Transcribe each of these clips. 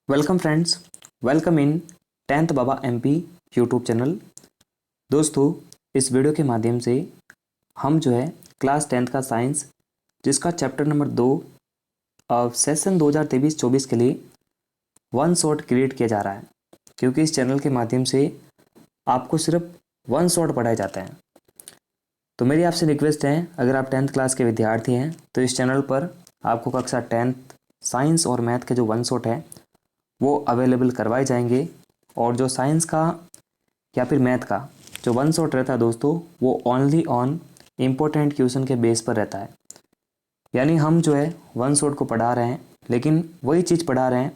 Welcome friends, welcome in 10th Baba MP YouTube channel. दोस्तों, इस video के माध्यम से हम क्लास 10th का साइंस जिसका चैप्टर नंबर 2 सेशन 2023-24 के लिए वन शॉट क्रिएट किया जा रहा है, क्योंकि इस चैनल के माध्यम से आपको सिर्फ वन शॉट पढ़ाए जाते हैं। तो मेरी आपसे रिक्वेस्ट है, अगर आप 10th क्लास के विद्यार्थी हैं तो इस चैनल पर आपको कक्षा 10th साइंस और मैथ के जो वन शॉट है वो अवेलेबल करवाए जाएंगे। और जो साइंस का या फिर मैथ का जो वन शॉट रहता है दोस्तों, वो ओनली ऑन इम्पोर्टेंट क्वेश्चन के बेस पर रहता है। यानी हम वन शॉट को पढ़ा रहे हैं, लेकिन वही चीज़ पढ़ा रहे हैं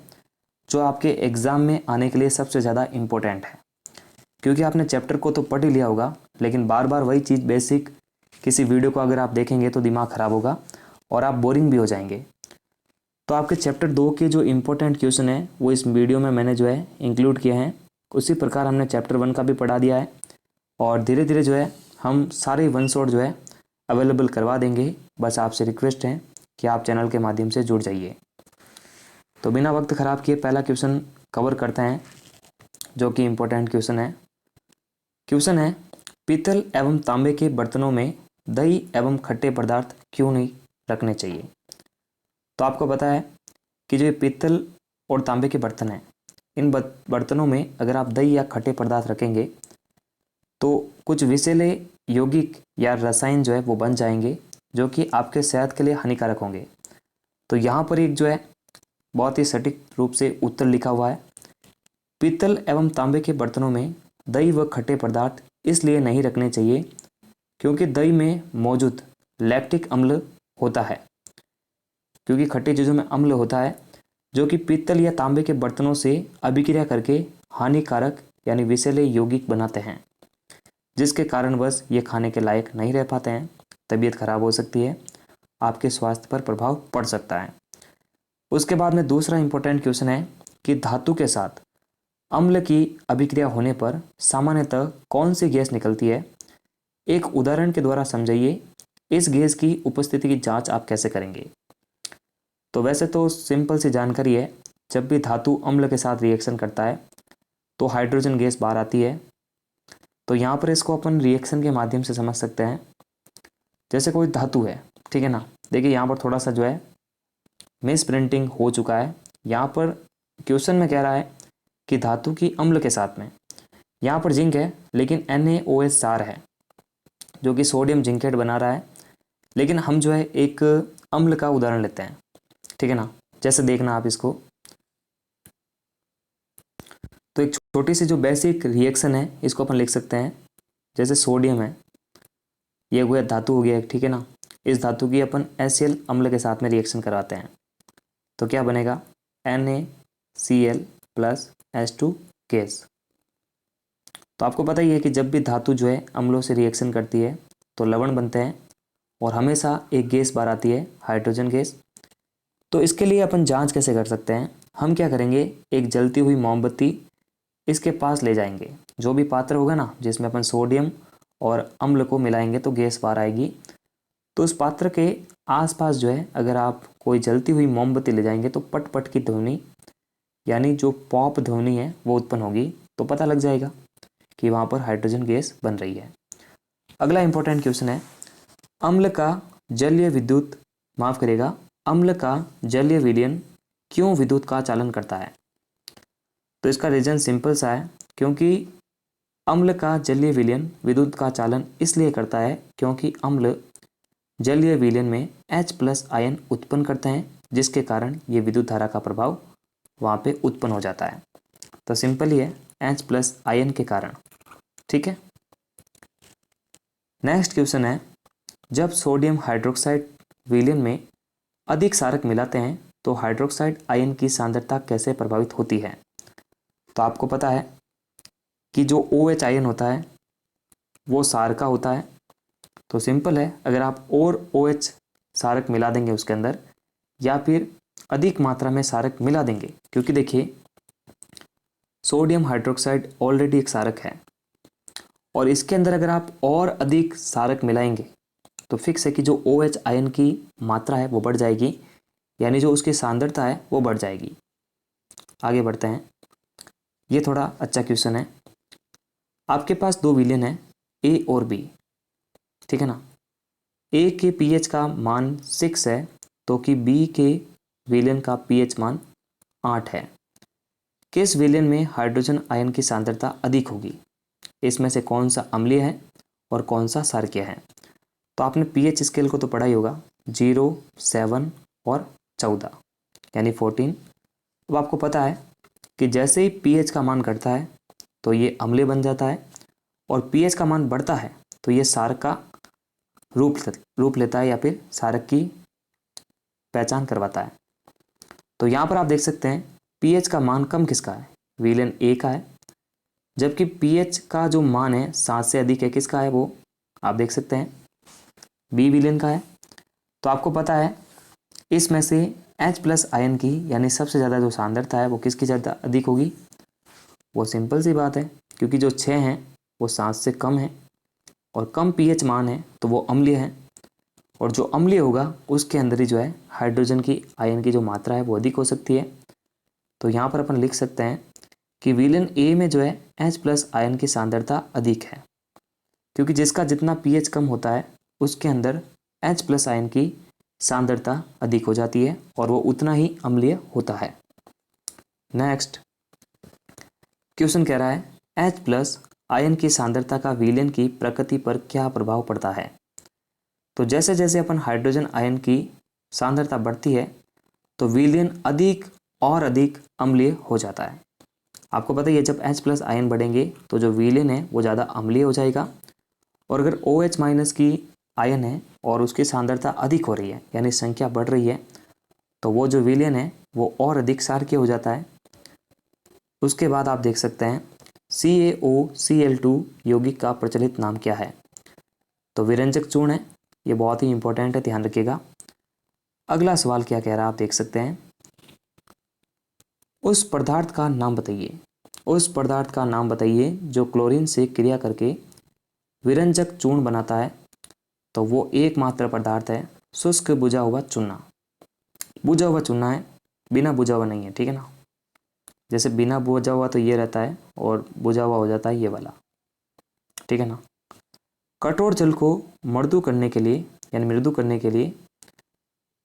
जो आपके एग्ज़ाम में आने के लिए सबसे ज़्यादा इम्पोर्टेंट है। क्योंकि आपने चैप्टर को तो पढ़ ही लिया होगा, लेकिन बार बार वही चीज़ बेसिक किसी वीडियो को अगर आप देखेंगे तो दिमाग ख़राब होगा और आप बोरिंग भी हो जाएंगे। तो आपके चैप्टर 2 के जो इम्पोर्टेंट क्वेश्चन है वो इस वीडियो में मैंने इंक्लूड किए हैं। उसी प्रकार हमने चैप्टर 1 का भी पढ़ा दिया है और धीरे धीरे हम सारे वन शॉट अवेलेबल करवा देंगे। बस आपसे रिक्वेस्ट है कि आप चैनल के माध्यम से जुड़ जाइए। तो बिना वक्त ख़राब किए पहला क्वेश्चन कवर करते हैं, जो कि इम्पोर्टेंट क्वेश्चन है। क्वेश्चन है, पीतल एवं तांबे के बर्तनों में दही एवं खट्टे पदार्थ क्यों नहीं रखने चाहिए। तो आपको पता है कि जो ये पीतल और तांबे के बर्तन हैं, इन बर्तनों में अगर आप दही या खट्टे पदार्थ रखेंगे तो कुछ विषैले यौगिक या रसायन वो बन जाएंगे, जो कि आपके सेहत के लिए हानिकारक होंगे। तो यहाँ पर एक बहुत ही सटीक रूप से उत्तर लिखा हुआ है, पीतल एवं तांबे के बर्तनों में दही व खट्टे पदार्थ इसलिए नहीं रखने चाहिए क्योंकि दही में मौजूद लैक्टिक अम्ल होता है, क्योंकि खट्टी चीज़ों में अम्ल होता है जो कि पीतल या तांबे के बर्तनों से अभिक्रिया करके हानिकारक यानी विषैले यौगिक बनाते हैं, जिसके कारण बस ये खाने के लायक नहीं रह पाते हैं, तबीयत खराब हो सकती है, आपके स्वास्थ्य पर प्रभाव पड़ सकता है। उसके बाद में दूसरा इंपॉर्टेंट क्वेश्चन है कि धातु के साथ अम्ल की अभिक्रिया होने पर सामान्यतः कौन सी गैस निकलती है। एक उदाहरण के द्वारा समझाइए, इस गैस की उपस्थिति की जांच आप कैसे करेंगे। तो वैसे तो सिंपल सी जानकारी है, जब भी धातु अम्ल के साथ रिएक्शन करता है तो हाइड्रोजन गैस बाहर आती है। तो यहाँ पर इसको अपन रिएक्शन के माध्यम से समझ सकते हैं। जैसे कोई धातु है, ठीक है ना। देखिए यहाँ पर थोड़ा सा मिस प्रिंटिंग हो चुका है। यहाँ पर क्वेश्चन में कह रहा है कि धातु की अम्ल के साथ में, यहाँ पर जिंक है लेकिन NaOH है, जो कि सोडियम जिंकेट बना रहा है। लेकिन हम एक अम्ल का उदाहरण लेते हैं, ठीक है ना। जैसे देखना आप इसको, तो एक छोटी सी जो बेसिक रिएक्शन है इसको अपन लिख सकते हैं। जैसे सोडियम है, ये हुआ धातु हो गया एक, ठीक है ना। इस धातु की अपन HCl अम्ल के साथ में रिएक्शन करवाते हैं तो क्या बनेगा, NaCl प्लस H2 गैस। तो आपको पता ही है कि जब भी धातु अम्लों से रिएक्शन करती है तो लवण बनते हैं और हमेशा एक गैस बाहर आती है, हाइड्रोजन गैस। तो इसके लिए अपन जांच कैसे कर सकते हैं, हम क्या करेंगे, एक जलती हुई मोमबत्ती इसके पास ले जाएंगे। जो भी पात्र होगा ना जिसमें अपन सोडियम और अम्ल को मिलाएंगे तो गैस बाहर आएगी। तो उस पात्र के आसपास अगर आप कोई जलती हुई मोमबत्ती ले जाएंगे तो पट पट की ध्वनि यानी जो पॉप ध्वनि है वो उत्पन्न होगी। तो पता लग जाएगा कि वहाँ पर हाइड्रोजन गैस बन रही है। अगला इंपॉर्टेंट क्वेश्चन है, अम्ल का जलीय विद्युत माफ करेगा अम्ल का जलीय विलयन क्यों विद्युत का चालन करता है। तो इसका रीजन सिंपल सा है, क्योंकि अम्ल का जलीय विलयन विद्युत का चालन इसलिए करता है क्योंकि अम्ल जलीय विलयन में H+ आयन उत्पन्न करते हैं, जिसके कारण ये विद्युत धारा का प्रभाव वहाँ पे उत्पन्न हो जाता है। तो सिंपल ही है, H+ आयन के कारण, ठीक है। नेक्स्ट क्वेश्चन है, जब सोडियम हाइड्रोक्साइड विलयन में अधिक सारक मिलाते हैं तो हाइड्रोक्साइड आयन की सांद्रता कैसे प्रभावित होती है। तो आपको पता है कि जो OH आयन होता है वो सार का होता है। तो सिंपल है, अगर आप और OH सारक मिला देंगे उसके अंदर, या फिर अधिक मात्रा में सारक मिला देंगे, क्योंकि देखिए सोडियम हाइड्रोक्साइड ऑलरेडी एक सारक है और इसके अंदर अगर आप और अधिक सारक मिलाएंगे तो फिक्स है कि जो OH आयन की मात्रा है वो बढ़ जाएगी, यानी जो उसकी सांद्रता है वो बढ़ जाएगी। आगे बढ़ते हैं। ये थोड़ा अच्छा क्वेश्चन है। आपके पास दो विलेन है ए और बी, ठीक है ना। ए के पीएच का मान 6 है तो कि बी के विलेन का पीएच मान 8 है। किस विलेन में हाइड्रोजन आयन की सांद्रता अधिक होगी? इसमें से कौन सा अम्लीय है और कौन सा क्षारकीय है? तो आपने पीएच स्केल को तो पढ़ा ही होगा, 0, 7 और 14 यानी 14। अब आपको पता है कि जैसे ही पीएच का मान घटता है तो ये अम्लीय बन जाता है, और पीएच का मान बढ़ता है तो ये क्षारक का रूप लेता है या फिर क्षारक की पहचान करवाता है। तो यहाँ पर आप देख सकते हैं पीएच का मान कम किसका है? विलेन ए का है, जबकि पीएच का जो मान है 7 से अधिक है, किसका है? वो आप देख सकते हैं बी विलेन का है। तो आपको पता है इसमें से H+ आयन की यानी सबसे ज़्यादा जो सांद्रता है वो किसकी ज़्यादा अधिक होगी? वो सिंपल सी बात है, क्योंकि जो 6 हैं वो 7 से कम है और कम पीएच मान है तो वो अम्लीय है, और जो अम्लीय होगा उसके अंदर ही जो है हाइड्रोजन की आयन की जो मात्रा है वो अधिक हो सकती है। तो यहाँ पर अपन लिख सकते हैं कि विलेन ए में जो है H+ आयन की सांद्रता अधिक है, क्योंकि जिसका जितना पीएच कम होता है उसके अंदर H+ आयन की सांद्रता अधिक हो जाती है और वो उतना ही अम्लीय होता है। नेक्स्ट क्वेश्चन कह रहा है H+ आयन की सांद्रता का विलेन की प्रकृति पर क्या प्रभाव पड़ता है? तो जैसे जैसे अपन हाइड्रोजन आयन की सांद्रता बढ़ती है तो विलेन अधिक और अधिक अम्लीय हो जाता है। आपको पता ही है जब H+ आयन बढ़ेंगे तो जो विलेन है वो ज़्यादा अम्लीय हो जाएगा, और अगर OH- की आयन है और उसकी सांद्रता अधिक हो रही है यानी संख्या बढ़ रही है तो वो जो विलेन है वो और अधिक क्षारकीय हो जाता है। उसके बाद आप देख सकते हैं CaOCl2 यौगिक का प्रचलित नाम क्या है? तो विरंजक चूर्ण है, ये बहुत ही इंपॉर्टेंट है, ध्यान रखिएगा। अगला सवाल क्या कह रहा है आप देख सकते हैं, उस पदार्थ का नाम बताइए। उस पदार्थ का नाम बताइए जो क्लोरीन से क्रिया करके विरंजक चूर्ण बनाता है। तो वो एकमात्र पदार्थ है शुष्क बुझा हुआ चूना। बुझा हुआ चूना है, बिना बुझा हुआ नहीं है, ठीक है ना। जैसे बिना बुझा हुआ तो ये रहता है और बुझा हुआ हो जाता है ये वाला, ठीक है ना। कठोर जल को मृदु करने के लिए यानी मृदु करने के लिए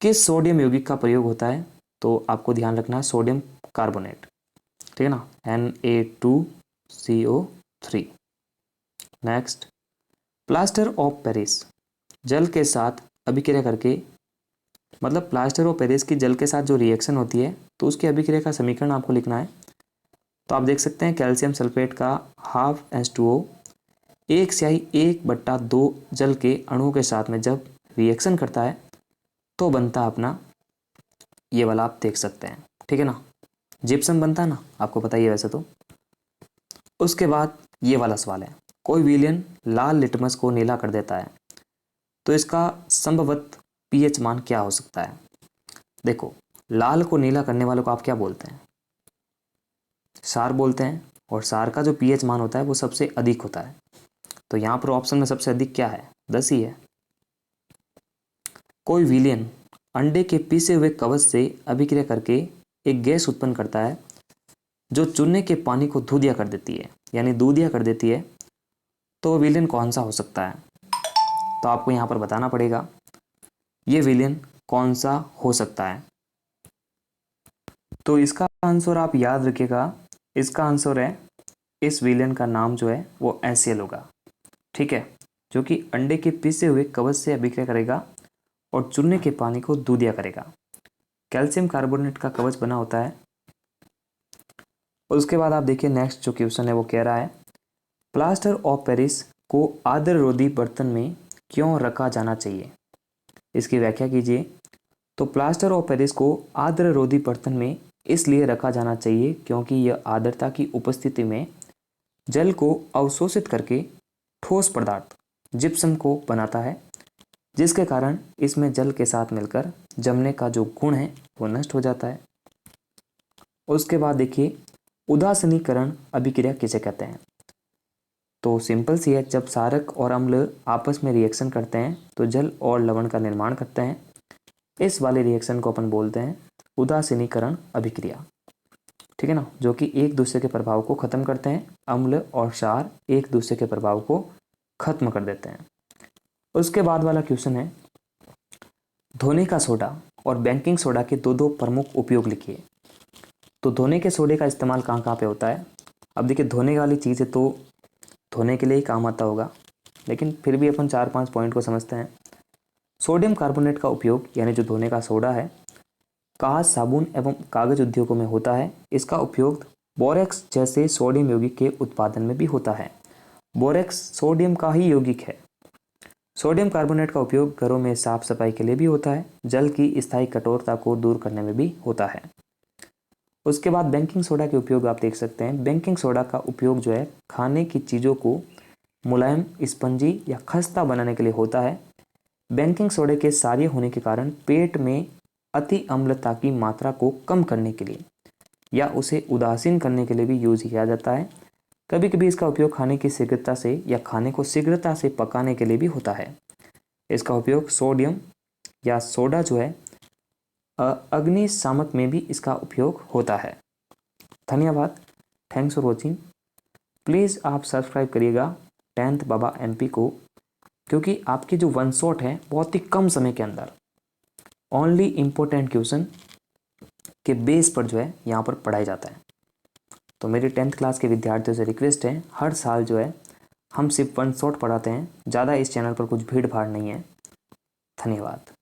किस सोडियम यौगिक का प्रयोग होता है? तो आपको ध्यान रखना है सोडियम कार्बोनेट, ठीक है ना, Na2CO3। Next plaster of Paris जल के साथ अभिक्रिया करके, मतलब प्लास्टर ऑफ पेरिस की जल के साथ जो रिएक्शन होती है तो उसकी अभिक्रिया का समीकरण आपको लिखना है। तो आप देख सकते हैं कैल्शियम सल्फेट का ½ H2O 1/2 जल के अणुओं के साथ में जब रिएक्शन करता है तो बनता है अपना ये वाला, आप देख सकते हैं, ठीक है ना, जिप्सम बनता है ना, आपको पता ही है वैसे तो। उसके बाद ये वाला सवाल है, कोई विलेन लाल लिटमस को नीला कर देता है तो इसका संभवत पीएच मान क्या हो सकता है? देखो, लाल को नीला करने वालों को आप क्या बोलते हैं? क्षार बोलते हैं, और क्षार का जो पीएच मान होता है वो सबसे अधिक होता है। तो यहाँ पर ऑप्शन में सबसे अधिक क्या है? 10 ही है। कोई विलेन अंडे के पीसे हुए कवच से अभिक्रिया करके एक गैस उत्पन्न करता है जो चूने के पानी को दूधिया कर देती है यानी दूधिया कर देती है, तो वो विलेन कौन सा हो सकता है? तो आपको यहाँ पर बताना पड़ेगा ये विलेन कौन सा हो सकता है। तो इसका आंसर आप याद रखिएगा, इसका आंसर है इस विलेन का नाम जो है वो HCl होगा, ठीक है, जो कि अंडे के पीसे हुए कवच से अभिक्रिया करेगा और चूने के पानी को दूधिया करेगा। कैल्शियम कार्बोनेट का कवच बना होता है। और उसके बाद आप देखिए नेक्स्ट जो क्वेश्चन है वो कह रहा है, प्लास्टर ऑफ पेरिस को आर्द्ररोधी बर्तन में क्यों रखा जाना चाहिए? इसकी व्याख्या कीजिए। तो प्लास्टर ऑफ पेरिस को आर्द्ररोधी बर्तन में इसलिए रखा जाना चाहिए क्योंकि यह आर्द्रता की उपस्थिति में जल को अवशोषित करके ठोस पदार्थ जिप्सम को बनाता है, जिसके कारण इसमें जल के साथ मिलकर जमने का जो गुण है वो नष्ट हो जाता है। उसके बाद देखिए उदासीनीकरण अभिक्रिया किसे कहते हैं? तो सिंपल सी है, जब क्षारक और अम्ल आपस में रिएक्शन करते हैं तो जल और लवण का निर्माण करते हैं। इस वाले रिएक्शन को अपन बोलते हैं उदासीनीकरण अभिक्रिया। ठीक है ना, जो कि एक दूसरे के प्रभाव को ख़त्म करते हैं। अम्ल और क्षार एक दूसरे के प्रभाव को खत्म कर देते हैं। उसके बाद वाला क्वेश्चन है, धोने का सोडा और बेकिंग सोडा के दो दो प्रमुख उपयोग लिखिए। तो धोने के सोडे का इस्तेमाल कहाँ कहाँ पे होता है? अब देखिए, धोने वाली चीज़ है तो धोने के लिए ही काम आता होगा, लेकिन फिर भी अपन 4-5 पॉइंट को समझते हैं। सोडियम कार्बोनेट का उपयोग, यानी जो धोने का सोडा है, कांच, साबुन एवं कागज उद्योगों में होता है। इसका उपयोग बोरेक्स जैसे सोडियम यौगिक के उत्पादन में भी होता है। बोरेक्स सोडियम का ही यौगिक है। सोडियम कार्बोनेट का उपयोग घरों में साफ सफाई के लिए भी होता है। जल की स्थायी कठोरता को दूर करने में भी होता है। उसके बाद बेकिंग सोडा के उपयोग आप देख सकते हैं। बेकिंग सोडा का उपयोग जो है खाने की चीज़ों को मुलायम, स्पंजी या खस्ता बनाने के लिए होता है। बेकिंग सोडे के क्षारीय होने के कारण पेट में अति अम्लता की मात्रा को कम करने के लिए या उसे उदासीन करने के लिए भी यूज किया जाता है। कभी कभी इसका उपयोग खाने की शीघ्रता से या खाने को शीघ्रता से पकाने के लिए भी होता है। इसका उपयोग सोडियम या सोडा जो है अग्निशामक में भी इसका उपयोग होता है। धन्यवाद। Thanks for watching. प्लीज़ आप सब्सक्राइब करिएगा 10th बाबा एमपी को, क्योंकि आपकी जो वन शॉट है बहुत ही कम समय के अंदर ओनली इम्पोर्टेंट क्वेश्चन के बेस पर जो है यहाँ पर पढ़ाया जाता है। तो मेरी 10th क्लास के विद्यार्थियों से रिक्वेस्ट है, हर साल जो है हम सिर्फ वन शॉट पढ़ाते हैं, ज़्यादा इस चैनल पर कुछ भीड़ भाड़ नहीं है। धन्यवाद।